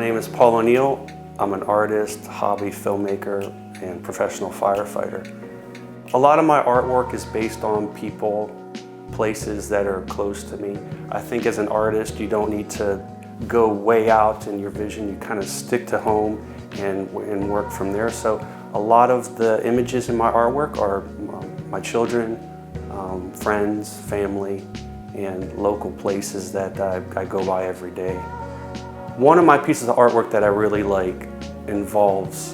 name is Paul O'Neill. I'm an artist, hobby filmmaker, and professional firefighter. A lot of my artwork is based on people, places that are close to me. I think as an artist, you don't need to go way out in your vision. You kind of stick to home and work from there. So a lot of the images in my artwork are my children, friends, family, and local places that I go by every day. One of my pieces of artwork that I really like involves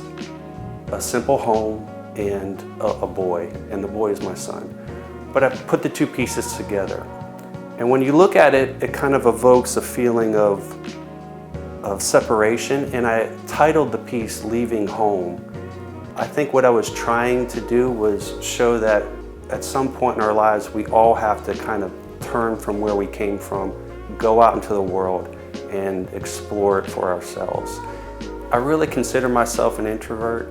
a simple home and a boy, and the boy is my son. But I put the two pieces together. And when you look at it, it kind of evokes a feeling of separation, and I titled the piece Leaving Home. I think what I was trying to do was show that at some point in our lives, we all have to kind of turn from where we came from, go out into the world, and explore it for ourselves. I really consider myself an introvert,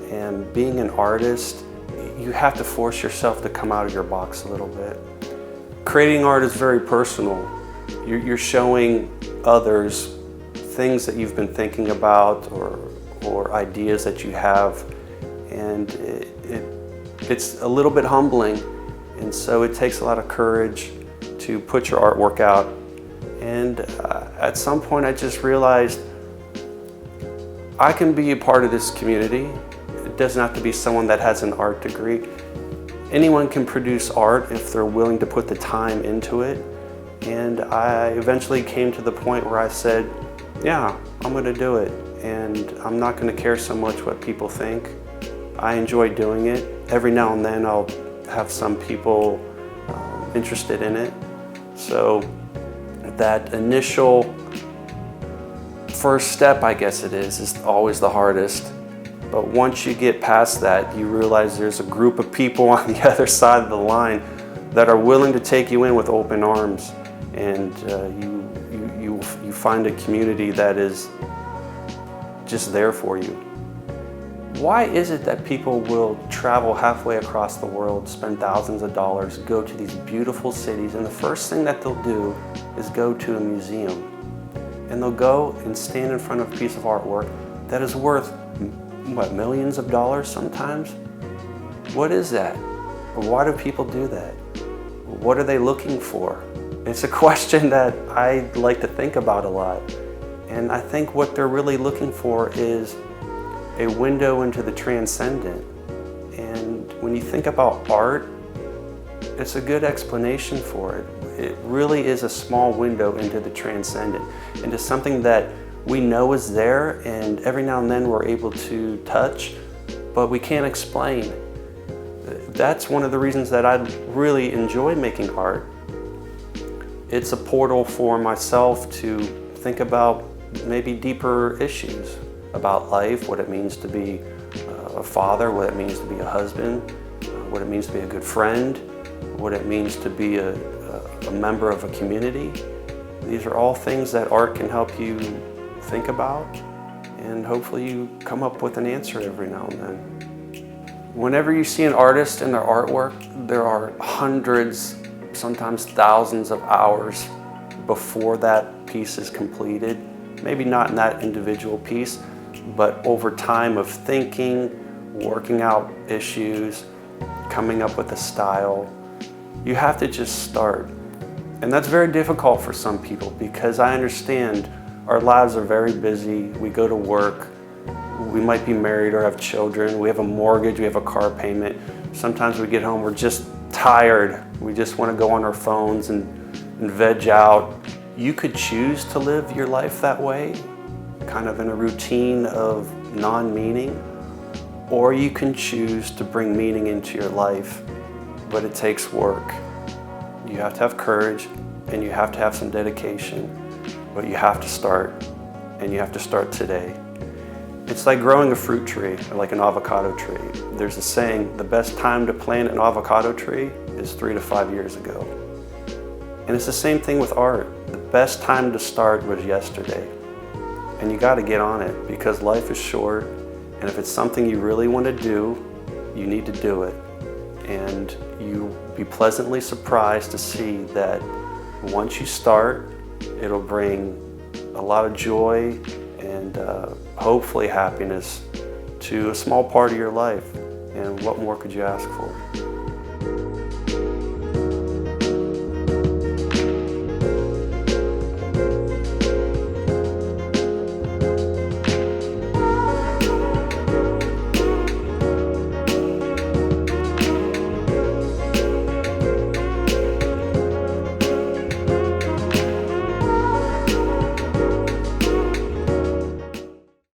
and being an artist, you have to force yourself to come out of your box a little bit. Creating art is very personal. You're showing others things that you've been thinking about or ideas that you have, and it's a little bit humbling, and so it takes a lot of courage to put your artwork out. And at some point I just realized I can be a part of this community. It doesn't have to be someone that has an art degree. Anyone can produce art if they're willing to put the time into it. And I eventually came to the point where I said, yeah, I'm gonna do it. And I'm not gonna care so much what people think. I enjoy doing it. Every now and then I'll have some people interested in it. So that initial first step, I guess it is always the hardest. But once you get past that, you realize there's a group of people on the other side of the line that are willing to take you in with open arms, and you find a community that is just there for you. Why is it that people will travel halfway across the world, spend thousands of dollars, go to these beautiful cities, and the first thing that they'll do is go to a museum? And they'll go and stand in front of a piece of artwork that is worth, what, millions of dollars sometimes? What is that? Why do people do that? What are they looking for? It's a question that I like to think about a lot. And I think what they're really looking for is a window into the transcendent. And when you think about art, it's a good explanation for it. It really is a small window into the transcendent, into something that we know is there, and every now and then we're able to touch, but we can't explain. That's one of the reasons that I really enjoy making art. It's a portal for myself to think about maybe deeper issues about life, what it means to be a father, what it means to be a husband, what it means to be a good friend, what it means to be a member of a community. These are all things that art can help you think about, and hopefully you come up with an answer every now and then. Whenever you see an artist and their artwork, there are hundreds, sometimes thousands of hours before that piece is completed. Maybe not in that individual piece, but over time of thinking, working out issues, coming up with a style. You have to just start. And that's very difficult for some people, because I understand our lives are very busy. We go to work, we might be married or have children, we have a mortgage, we have a car payment. Sometimes we get home, we're just tired. We just want to go on our phones and veg out. You could choose to live your life that way, kind of in a routine of non-meaning, or you can choose to bring meaning into your life, but it takes work. You have to have courage, and you have to have some dedication, but you have to start, and you have to start today. It's like growing a fruit tree, or like an avocado tree. There's a saying, the best time to plant an avocado tree is 3 to 5 years ago. And it's the same thing with art. The best time to start was yesterday. And you gotta get on it, because life is short, and if it's something you really want to do, you need to do it. And you'll be pleasantly surprised to see that once you start, it'll bring a lot of joy and hopefully happiness to a small part of your life. And what more could you ask for?